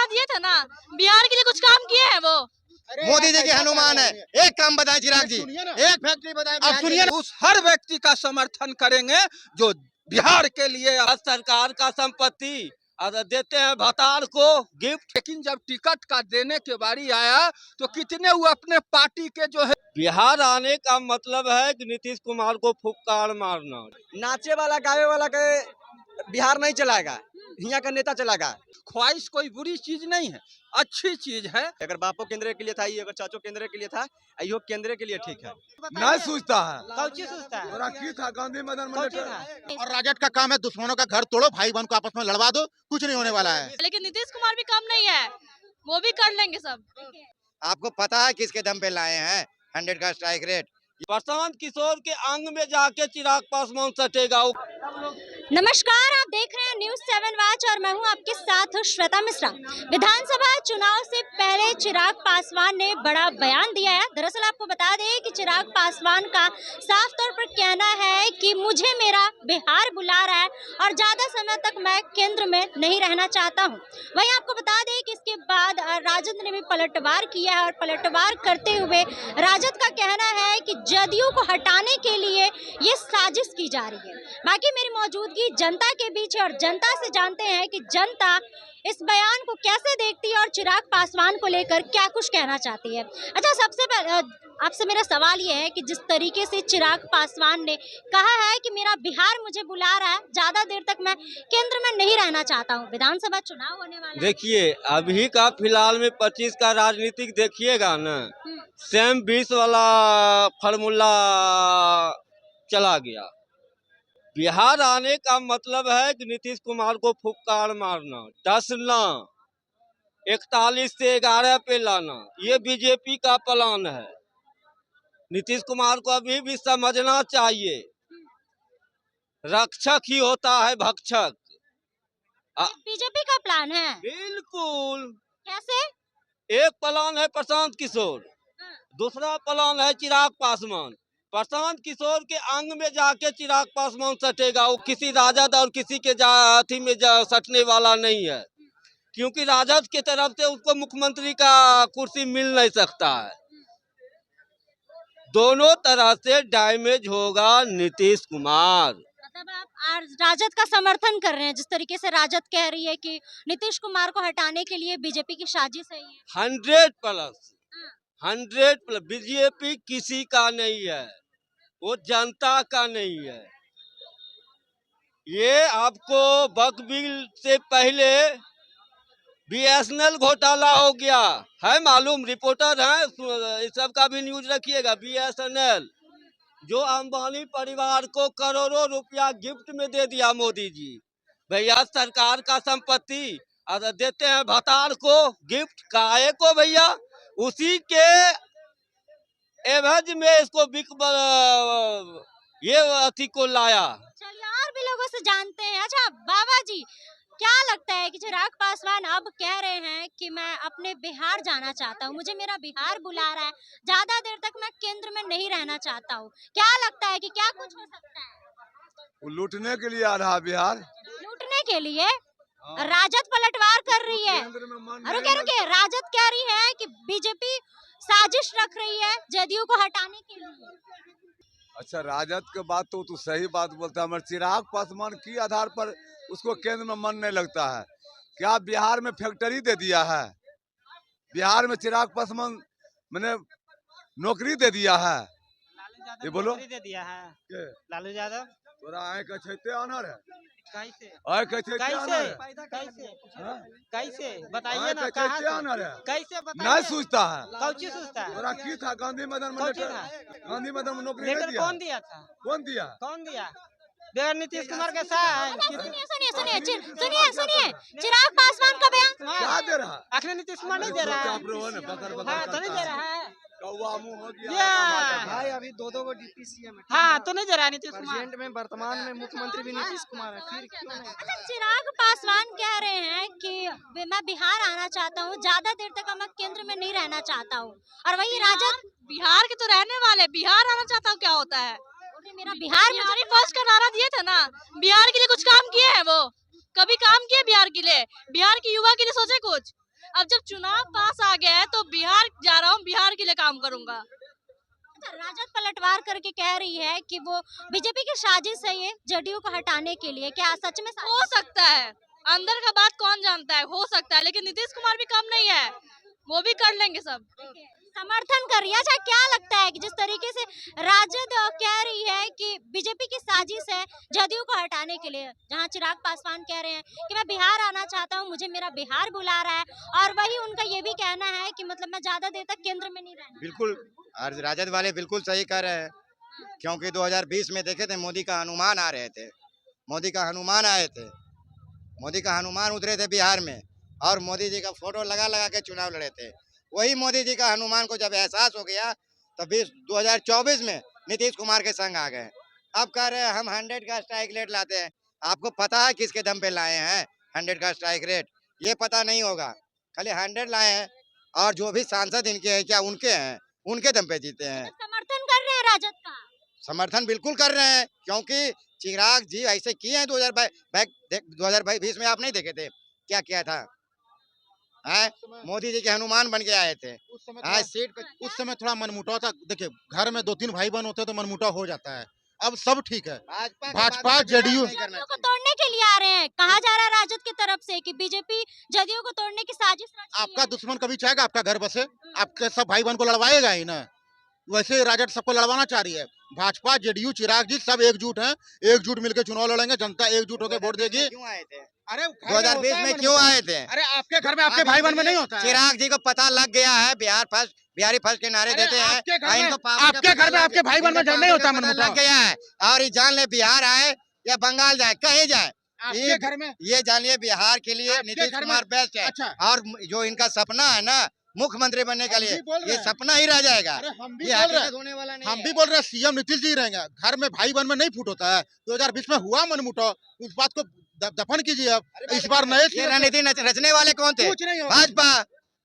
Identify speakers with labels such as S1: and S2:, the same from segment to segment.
S1: नारा दिए थे ना, बिहार के लिए कुछ काम किए हैं वो?
S2: मोदी जी के हनुमान है। एक काम बताएं चिराग जी, एक फैक्ट्री बताएं।
S3: अब सुनिए, उस हर व्यक्ति का समर्थन करेंगे जो बिहार के लिए सरकार का संपत्ति देते हैं भतार को गिफ्ट। लेकिन जब टिकट का देने के बारी आया तो कितने वो अपने पार्टी के जो है। बिहार आने का मतलब है कि नीतीश कुमार को फुफकार मारना।
S2: नाचे वाला गावे वाला के बिहार नहीं चलाएगा, यहाँ का नेता चलाएगा।
S3: ख्वाहिश कोई बुरी चीज नहीं है, अच्छी चीज है।
S2: अगर बापो केंद्र के लिए था, ये अगर चाचो केंद्र के लिए था, यो केंद्र के लिए ठीक है।
S3: नहीं सोचता है,
S4: कौची सोचता है?
S3: था गांधी मैदान
S2: और राजद का काम है दुश्मनों का घर तोड़ो, भाई बहन को आपस में लड़वा दो, कुछ नहीं होने वाला है।
S1: लेकिन नीतीश कुमार भी कम नहीं है, वो भी कर लेंगे सब।
S2: आपको पता है किसके दम पे लाए हैं 100 का स्ट्राइक रेट?
S3: प्रशांत किशोर के अंग में जाके चिराग पासवान सटेगा।
S5: नमस्कार, आप देख रहे हैं न्यूज़ 7 वॉच और मैं हूं आपके साथ श्वेता मिश्रा। विधानसभा चुनाव से पहले चिराग पासवान ने बड़ा बयान दिया है। दरअसल आपको बता दें कि चिराग पासवान का साफ तौर पर कहना है कि मुझे मेरा बिहार बुला रहा है और ज़्यादा समय तक मैं केंद्र में नहीं रहना चाहता हूं। वहीं आपको बता दें कि इसके बाद राजद ने भी पलटवार किया है और पलटवार करते हुए राजद का कहना है कि जदयू को हटाने के लिए ये साजिश की जा रही है। बाकी मेरी मौजूदगी जनता के बीच है और जनता से जानते हैं कि जनता इस बयान को कैसे देखती है और चिराग पासवान को लेकर क्या कुछ कहना चाहती है। अच्छा, सबसे पहले आपसे मेरा सवाल ये है कि जिस तरीके से चिराग पासवान ने कहा है कि मेरा बिहार मुझे बुला रहा है, ज्यादा देर तक मैं केंद्र में नहीं रहना चाहता हूँ, विधानसभा चुनाव होने वाला है।
S3: देखिए, अभी का फिलहाल में 25 का राजनीतिक देखिएगा ना, सेम 20 वाला फार्मूला चला गया। बिहार आने का मतलब है कि नीतीश कुमार को फुफकार मारना, डसना, 41 से 11 पे लाना, ये बीजेपी का प्लान है। नीतीश कुमार को अभी भी समझना चाहिए, रक्षक ही होता है भक्षक।
S5: बीजेपी का प्लान है?
S3: बिल्कुल।
S5: कैसे?
S3: एक प्लान है प्रशांत किशोर, दूसरा प्लान है चिराग पासवान। प्रशांत किशोर के अंग में जाके चिराग पासवान सटेगा, वो किसी राजद और किसी के अथी में सटने वाला नहीं है, क्योंकि राजद की तरफ से उसको मुख्यमंत्री का कुर्सी मिल नहीं सकता है। दोनों तरह से डैमेज होगा नीतीश कुमार।
S5: मतलब आप राजद का समर्थन कर रहे हैं, जिस तरीके से राजद कह रही है कि नीतीश कुमार को हटाने के लिए बीजेपी की साजिश है ये?
S3: 100+। बीजेपी किसी का नहीं है, वो जनता का नहीं है। ये आपको वक्फ बिल से पहले BSNL घोटाला हो गया है मालूम, रिपोर्टर है, इस सब का भी न्यूज रखिएगा। BSNL जो अंबानी परिवार को करोड़ों रुपया गिफ्ट में दे दिया मोदी जी। भैया सरकार का संपत्ति देते हैं भतार को गिफ्ट, काहे को भैया? उसी के एवज में इसको ये अथी को लाया।
S5: चलिए और भी लोगों से जानते हैं। अच्छा बाबा जी, क्या लगता है कि चिराग पासवान अब कह रहे हैं कि मैं अपने बिहार जाना चाहता हूँ, मुझे मेरा बिहार बुला रहा है, ज्यादा देर तक मैं केंद्र में नहीं रहना चाहता हूँ, क्या लगता है कि क्या कुछ हो सकता है?
S6: वो लूटने के लिए आ रहा बिहार,
S5: लूटने के लिए? राजद पलटवार कर रही है। रुके, राजद कह रही है कि बीजेपी साजिश रख रही है जदयू को हटाने के लिए।
S6: अच्छा, राजद के बात तो सही बात बोलता है, मगर चिराग पासवान की आधार पर उसको केंद्र में मन नहीं लगता है। क्या बिहार में फैक्ट्री दे दिया है? बिहार में चिराग पासवान मैंने नौकरी दे दिया है? ये बोलो,
S4: दे दिया है लालू यादव।
S6: तोरा आए कैसे आनर है?
S4: कैसे
S6: आए कैसे
S4: कैसे बताइए ना, कहाँ से
S6: आनर है?
S4: कैसे बताइए?
S6: नहीं सोचता है,
S4: कौची सोचता है?
S6: तोरा की था गांधी मैदान में?
S4: कौची था?
S6: गांधी मैदान में नौकरी
S4: लेटर
S6: नहीं दिया?
S4: कौन दिया था?
S6: कौन दिया?
S4: कौन दिया? बगैर नीतीश कुमार के साथ।
S5: सुनिए चिराग पासवान का बयान।
S6: क्या दे रहा?
S4: आखिर नीतीश कुमार नहीं दे रहा है। हाँ तो नहीं दे रहा है।
S6: कौवा मुंह हो गया
S4: भाई,
S7: अभी दो को डिप्टी सीएम है।
S4: हाँ तो नहीं दे रहा है नीतीश कुमार।
S7: प्रेजेंट में वर्तमान में मुख्यमंत्री भी नीतीश कुमार है, फिर क्यों नहीं?
S5: अच्छा, चिराग पासवान कह रहे हैं कि मैं बिहार आना चाहता हूँ, ज्यादा देर तक मैं केंद्र में नहीं रहना चाहता हूँ, और वही राजद
S1: बिहार के तो रहने वाले, बिहार आना चाहता हूँ क्या होता है?
S5: मेरा बिहार में
S1: बिहारी फर्स्ट का नारा दिए थे ना, बिहार के लिए कुछ काम किए हैं वो? कभी काम किए बिहार के लिए? बिहार के युवा के लिए सोचे कुछ? अब जब चुनाव पास आ गया है तो बिहार जा रहा हूँ, बिहार के लिए काम करूंगा।
S5: अच्छा, राजद पलटवार करके कह रही है कि वो बीजेपी की साजिश है ये जदयू को हटाने के लिए, क्या सच में
S1: हो सकता है, अंदर का बात कौन जानता है, हो सकता है, लेकिन नीतीश कुमार भी कम नहीं है, वो भी कर लेंगे सब।
S5: समर्थन कर रही है? अच्छा, क्या लगता है कि जिस तरीके से राजद कह रही है कि बीजेपी की साजिश है जदयू को हटाने के लिए, जहां चिराग पासवान कह रहे हैं कि मैं बिहार आना चाहता हूं, मुझे मेरा बिहार बुला रहा है, और वही उनका ये भी कहना है कि मतलब मैं ज्यादा देर तक केंद्र में नहीं रहना।
S8: बिल्कुल, और राजद वाले बिल्कुल सही कह रहे हैं, क्योंकि 2020 में देखे थे मोदी का हनुमान आ रहे थे, मोदी का हनुमान आए थे, मोदी का हनुमान उतरे थे बिहार में, और मोदी जी का फोटो लगा लगा के चुनाव लड़े थे। वही मोदी जी का हनुमान को जब एहसास हो गया तो 2024 में नीतीश कुमार के संग आ गए। अब कह रहे हैं हम 100 का स्ट्राइक रेट लाते हैं। आपको पता है किसके दम पे लाए हैं 100 का स्ट्राइक रेट? ये पता नहीं होगा, खाली 100 लाए हैं, और जो भी सांसद इनके हैं क्या उनके हैं, उनके दम पे जीते हैं।
S5: समर्थन कर रहे हैं राजद का?
S8: समर्थन बिल्कुल कर रहे हैं, क्योंकि चिराग जी ऐसे किए हैं 2020 में, आप नहीं देखे थे क्या किया था? मोदी जी के हनुमान बन के आए थे। सीट पे
S2: उस समय थोड़ा मनमुटाव था। देखिए, घर में 2-3 भाई बहन होते हैं तो मनमुटाव हो जाता है। अब सब ठीक है। भाजपा जेडीयू
S5: जदयू को तोड़ने के लिए आ रहे हैं, कहा जा रहा है राजद की तरफ से कि बीजेपी जदयू को तोड़ने की साजिश रच रही
S2: आपका
S5: है।
S2: दुश्मन कभी चाहेगा आपका घर बसे? आपके सब भाई बहन को लड़वाएगा ही ना। वैसे राजद सबको लड़वाना चाह रही है। भाजपा जेडीयू चिराग जी सब एकजुट हैं, एकजुट मिलकर चुनाव लड़ेंगे, जनता एकजुट होकर वोट देगी।
S8: क्यों आए थे?
S2: अरे
S8: 2020 में क्यों आए थे?
S2: अरे आपके घर में आपके भाई बहन में नहीं होता है?
S8: चिराग जी को पता लग गया है, बिहारी फर्स्ट के नारे देते हैं।
S2: आपके घर में
S8: इनको पावर का
S2: आपके
S8: पता
S2: घर में
S8: लग-
S2: आपके भाई बहन में
S8: इनको
S2: नहीं होता
S8: पावर का पता
S2: मनमुटाव।
S8: लग गया है, और ये जान ले बिहार आए या बंगाल जाए, कहीं जाए,
S2: आपके घर में
S8: ये जानिए बिहार के लिए
S2: आपके
S8: नीतीश
S2: घर में-
S8: कुमार बेस्ट है।
S2: अच्छा।
S8: और जो इनका सपना है ना मुख्यमंत्री बनने के
S2: हम
S8: लिए,
S2: भी बोल रहे
S8: ये
S2: हैं।
S8: सपना ही रह जाएगा।
S2: अरे हम भी
S8: ये
S2: बोल रहे हैं,
S8: हकीकत होने वाला नहीं
S2: हम
S8: है।
S2: भी बोल रहे हैं सीएम नीतीश जी रहेंगे। घर में भाई बहन में नहीं फूट होता है। 2020 में हुआ मनमुटाव, उस बात को दफन कीजिए। अब इस बार नए
S8: ये रणनीति रचने वाले कौन थे?
S2: कुछ नहीं होगा।
S8: भाजपा।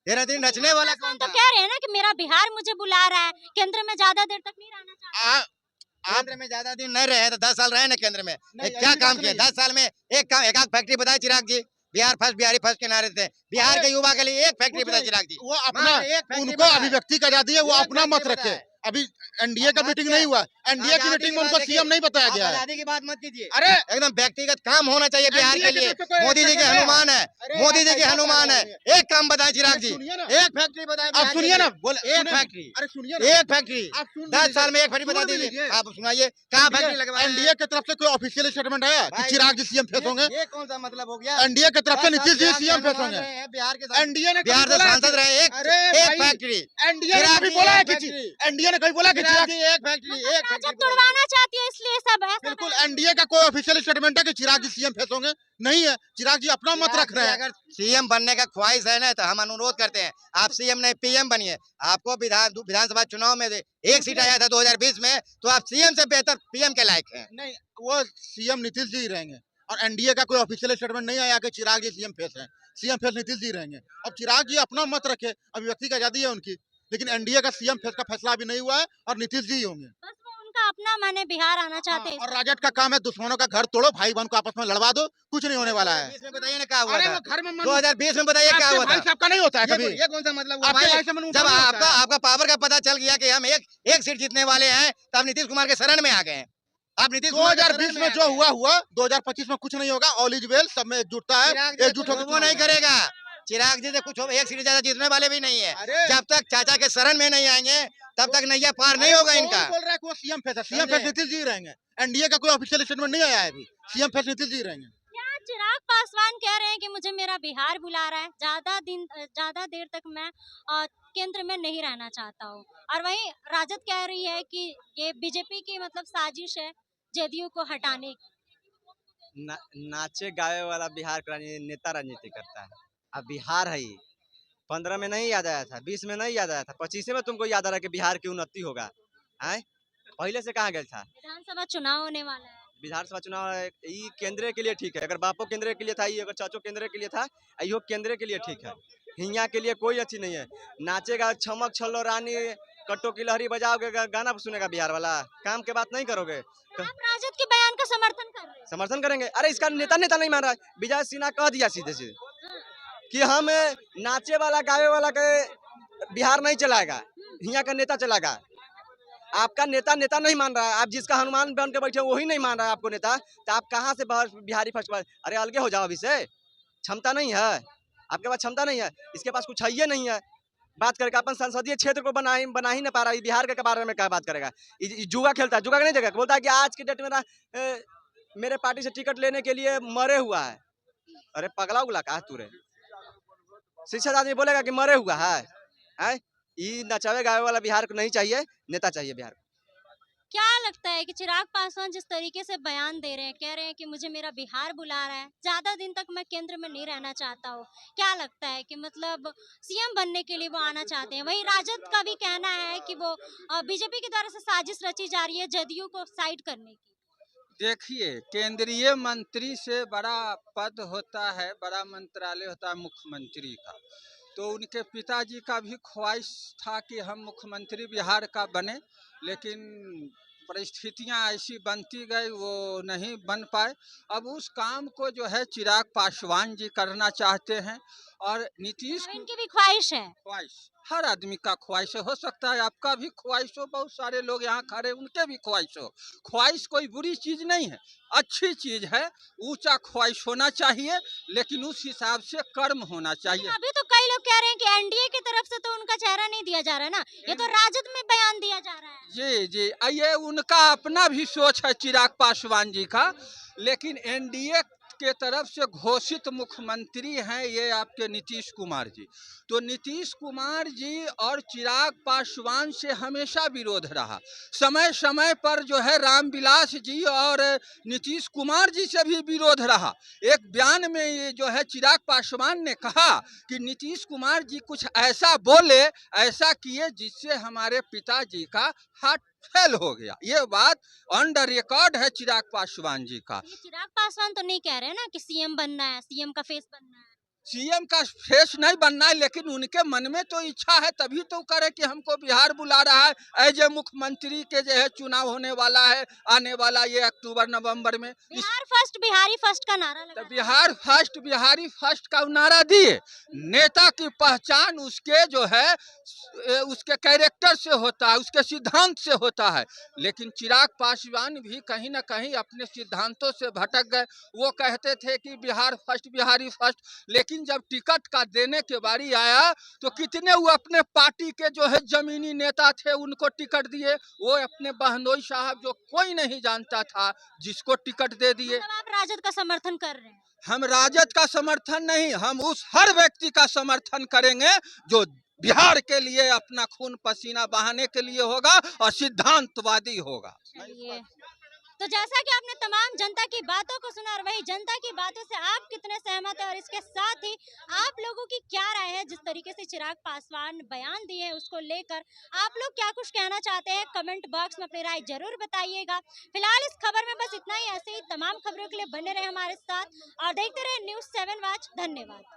S8: ये रणनीति रचने वाला कौन
S5: तो
S8: था?
S5: कह रहे हैं ना कि मेरा बिहार मुझे बुला रहा है, केंद्र में ज्यादा देर तक नहीं रहना चाहता।
S8: केंद्र में ज्यादा दिन नहीं रहे तो 10 साल रहे ना केंद्र में,
S2: नहीं,
S8: क्या
S2: ऐसी
S8: काम
S2: बात
S8: किए?
S2: नहीं।
S8: 10 साल में एक फैक्ट्री बताए चिराग जी? बिहारी फर्स्ट के नारे थे। बिहार के युवा के लिए एक फैक्ट्री
S2: कुछ
S8: बताए
S2: नहीं।
S8: चिराग जी?
S2: वो अपना
S8: मात्र एक फैक्ट्री
S2: उनको
S8: बताए।
S2: अभिव्यक्ति की आजादी है, वो
S8: एक
S2: अपना मत
S8: फैक्ट्री
S2: रखे।
S8: बताए।
S2: अभी एनडीए का मीटिंग नहीं हुआ, एनडीए की मीटिंग में उनको सीएम नहीं बताया गया है।
S8: आजादी की बात मत कीजिए।
S2: अरे
S8: एकदम व्यक्तिगत काम होना चाहिए बिहार के लिए। मोदी जी के हनुमान है,
S2: अरे
S8: मोदी जी
S2: ऐसा
S8: के हनुमान है।
S2: नहीं
S8: एक काम बताए चिराग जी,
S2: सुनिए ना।
S8: एक फैक्ट्री बताए।
S2: आप सुनिए ना, बोले
S8: एक
S2: सुनिए ना।
S8: फैक्ट्री,
S2: अरे सुनिए ना,
S8: एक फैक्ट्री
S2: आप सुन
S8: 10 साल में एक फैक्ट्री बता
S2: सुन भी
S8: दीजिए।
S2: लीजिए।
S8: आप सुनाइए कहाँ फैक्ट्री लगवाए?
S2: एनडीए की तरफ से कोई ऑफिशियल स्टेटमेंट आया कि
S8: भाई,
S2: चिराग जी सीएम फेस होंगे?
S8: ये कौन सा मतलब हो गया?
S2: एनडीए की तरफ से
S8: 10 साल
S2: नीतीश जी
S8: बिहार के
S2: सीएम फेस
S8: हनुमान
S2: होंगे।
S8: रहे हैं, बिहार के
S2: एनडीए ने
S8: बिहार से सांसद रहे।
S2: अरे
S8: एक
S2: भाई,
S8: फैक्ट्री
S2: एनडीए ने
S8: चिराग
S2: कभी
S8: जी
S2: बोला है
S8: एक
S2: कि
S8: फैक्ट्री।
S2: एनडीए ने कभी बोला कि
S8: चिराग
S2: चिराग
S8: जी एक फैक्ट्री, एक
S5: राजद
S8: फैक्ट्री
S5: तुड़वाना चाहती है, इसलिए सब ऐसा
S2: बिल्कुल
S5: कर रहे हैं।
S2: एनडीए का कोई ऑफिशियल स्टेटमेंट है कि चिराग जी सीएम फेस होंगे? नहीं है। चिराग जी अपना मत रख रहे हैं।
S8: अगर सीएम बनने का ख्वाहिश है ना तो हम अनुरोध करते हैं आप सीएम नहीं पीएम बनिए। आपको विधानसभा चुनाव में एक सीट आया था 2020 में, तो आप सीएम से बेहतर पीएम के लायक हैं।
S2: नहीं, वो सीएम नीतीश जी ही रहेंगे, और एनडीए का कोई ऑफिशियल स्टेटमेंट नहीं आया कि चिराग जी सीएम फेस हैं। सीएम फेस नीतीश जी रहेंगे। अब चिराग जी अपना मत रखे, अभिव्यक्ति की आजादी है उनकी, लेकिन एनडीए का सीएम फेस का फैसला अभी नहीं हुआ है, और नीतीश जी ही होंगे।
S5: बस वो उनका अपना माने बिहार आना चाहते हैं।
S2: और राजद का काम है दुश्मनों का घर तोड़ो, भाई बहन को आपस में लड़वा दो, कुछ नहीं होने वाला है।
S8: 2020 में बताइए ना क्या हुआ
S2: अरे
S8: था?
S2: वो घर में
S8: 2020 में बताइए क्या
S2: आपके
S8: हुआ
S2: भाई
S8: था?
S2: साहब का नहीं होता है कभी?
S8: ये कौन सा मतलब हुआ
S2: आपके
S8: भाई?
S2: भाई से मनमुटाव
S8: जब
S2: नहीं होता है।
S8: आपका पावर का पता चल गया कि हम एक सीट जीतने वाले हैं, तब नीतीश कुमार के शरण में आ गए हैं। आप नीतीश कुमार के शरण
S2: 2020
S8: में
S2: में
S8: आ
S2: जो
S8: गए।
S2: हुआ 2025 में कुछ नहीं होगा। ऑल इज वेल, सब में एकजुटता है,
S8: चिराग जी
S2: एकजुट
S8: कुछ
S2: होकर
S8: वो नहीं
S2: चुनाव लड़ेंगे।
S8: करेगा। चिराग जी से कुछ हो, एक सीट ज्यादा जीतने वाले भी नहीं है।
S2: अरे
S8: जब तक चाचा के शरण में नहीं आएंगे तब तक नैया पार नहीं होगा
S2: कौन
S8: इनका।
S2: बोल रहा है कि वो सीएम फेस है? सीएम
S8: समझे?
S2: फेस नीतीश जी रहेंगे। एनडीए का कोई ऑफिशियल स्टेटमेंट नहीं आया है अभी। सीएम फेस नीतीश जी रहेंगे।
S5: यहाँ चिराग पासवान कह रहे हैं कि मुझे मेरा बिहार बुला रहा है, ज्यादा देर तक मैं केंद्र में नहीं रहना चाहता हूँ। और वहीं राजद कह रही है कि ये बीजेपी की मतलब साजिश है जदयू को हटाने की।
S9: नाचे गावे वाला बिहार का नेता राजनीति करता है। अब बिहार है 15 में नहीं याद आया था, 20 में नहीं याद आया था, 25 में तुमको याद आ रहा है कि बिहार की उन्नति होगा? आए पहले से कहाँ गया था?
S5: विधानसभा चुनाव होने वाला है।
S9: विधानसभा चुनाव ये केंद्र के लिए ठीक है। अगर बापो केंद्र के लिए था, ये अगर चाचो केंद्र के लिए था, यो केंद्र के लिए ठीक है। हिया के लिए कोई अच्छी नहीं है। नाचेगा छमक छल्लो रानी कट्टो की लहरी बजाओगे, गाना सुनेगा बिहार वाला? काम के बात नहीं करोगे तो
S5: आप राजद के बयान का समर्थन कर रहे हैं।
S9: समर्थन करेंगे? अरे इसका नेता नहीं मान रहा है। विजय सिन्हा कह दिया सीधे सीधे, कि हम नाचे वाला गावे वाला के बिहार नहीं चलाएगा, यहाँ का नेता चलाएगा। आपका नेता नेता नहीं मान रहा है, आप जिसका हनुमान बन के बैठे वही नहीं मान रहा है आपको नेता, तो आप कहाँ से बिहारी फर्स्ट बार? अरे अलगे हो जाओ अभी से, क्षमता नहीं है आपके पास, क्षमता नहीं है, इसके पास कुछ है नहीं है। बात करेगा अपन संसदीय क्षेत्र को बना ही नहीं पा रहा है, बिहार के बारे में क्या बात करेगा? जुआ खेलता है, जुआ का नहीं जगह बोलता है कि आज के डेट में मेरे पार्टी से टिकट लेने के लिए मरे हुआ है। अरे पगला उगला कहा तू रे? शिक्षित आदमी बोलेगा कि मरे हुआ है? ये नचावे गावे वाला बिहार को नहीं चाहिए, नेता चाहिए बिहार को।
S5: क्या लगता है कि चिराग पासवान जिस तरीके से बयान दे रहे हैं, कह रहे हैं कि मुझे मेरा बिहार बुला रहा है, ज्यादा दिन तक मैं केंद्र में नहीं रहना चाहता हूँ, क्या लगता है कि मतलब सीएम बनने के लिए वो आना चाहते हैं? वहीं राजद का भी कहना है कि वो बीजेपी की तरफ से साजिश रची जा रही है जदयू को साइड करने की।
S10: देखिए, केंद्रीय मंत्री से बड़ा पद होता है, बड़ा मंत्रालय होता है मुख्यमंत्री का। तो उनके पिताजी का भी ख्वाहिश था कि हम मुख्यमंत्री बिहार का बने, लेकिन परिस्थितियां ऐसी बनती गई, वो नहीं बन पाए। अब उस काम को जो है चिराग पासवान जी करना चाहते हैं और नीतीश
S5: इनकी भी ख्वाहिश है।
S10: ख्वाहिश हर आदमी का ख्वाहिश हो सकता है, आपका भी ख्वाहिश हो, बहुत सारे लोग यहाँ खड़े उनके भी ख्वाहिश हो। ख्वाहिश कोई बुरी चीज नहीं है, अच्छी चीज है, ऊंचा ख्वाहिश होना चाहिए, लेकिन उस हिसाब से कर्म होना चाहिए।
S5: अभी तो कई लोग कह रहे हैं कि एनडीए की तरफ से तो उनका चेहरा नहीं दिया जा रहा है ना, ये तो राजद में बयान दिया जा रहा है।
S10: जी जी, ये उनका अपना भी सोच है चिराग पासवान जी का, लेकिन एनडीए के तरफ से घोषित मुख्यमंत्री हैं ये आपके नीतीश कुमार जी। तो नीतीश कुमार जी और चिराग पासवान से हमेशा विरोध रहा। समय समय पर जो है रामविलास जी और नीतीश कुमार जी से भी विरोध रहा। एक बयान में ये जो है चिराग पासवान ने कहा कि नीतीश कुमार जी कुछ ऐसा बोले, ऐसा किए जिससे हमारे पिताजी का हार्ट फेल हो गया। ये बात ऑन द रिकॉर्ड है चिराग पासवान जी का।
S5: चिराग पासवान तो नहीं कह रहे ना कि सीएम बनना है, सीएम का फेस बनना है।
S10: सीएम का फेस नहीं बनना है, लेकिन उनके मन में तो इच्छा है, तभी तो करे कि हमको बिहार बुला रहा है। एज ए मुख्यमंत्री के जो है चुनाव होने वाला है, आने वाला ये अक्टूबर नवंबर में।
S5: बिहार फर्स्ट, बिहारी फर्स्ट का नारा लगा।
S10: तो बिहार फर्स्ट, बिहारी फर्स्ट का नारा दिए। नेता की पहचान उसके जो है उसके कैरेक्टर से होता है, उसके सिद्धांत से होता है। लेकिन चिराग पासवान भी कहीं ना कहीं अपने सिद्धांतों से भटक गए। वो कहते थे कि बिहार फर्स्ट, बिहारी फर्स्ट, लेकिन जब टिकट का देने के बारी आया तो कितने वो अपने पार्टी के जो है जमीनी नेता थे उनको टिकट दिए। वो अपने बहनोई साहब जो कोई नहीं जानता था जिसको टिकट दे दिए।
S5: मतलब आप राजद का समर्थन कर रहे हैं?
S10: हम राजद का समर्थन नहीं, हम उस हर व्यक्ति का समर्थन करेंगे जो बिहार के लिए अपना खून पसीना बहाने के लिए होगा और सिद्धांतवादी होगा।
S5: तो जैसा कि आपने तमाम जनता की बातों को सुना और वही जनता की बातों से आप कितने सहमत हैं और इसके साथ ही आप लोगों की क्या राय है जिस तरीके से चिराग पासवान बयान दिए हैं उसको लेकर, आप लोग क्या कुछ कहना चाहते हैं कमेंट बॉक्स में अपनी राय जरूर बताइएगा। फिलहाल इस खबर में बस इतना ही। ऐसे ही तमाम खबरों के लिए बने रहे हमारे साथ और देखते रहे News 7 Watch। धन्यवाद।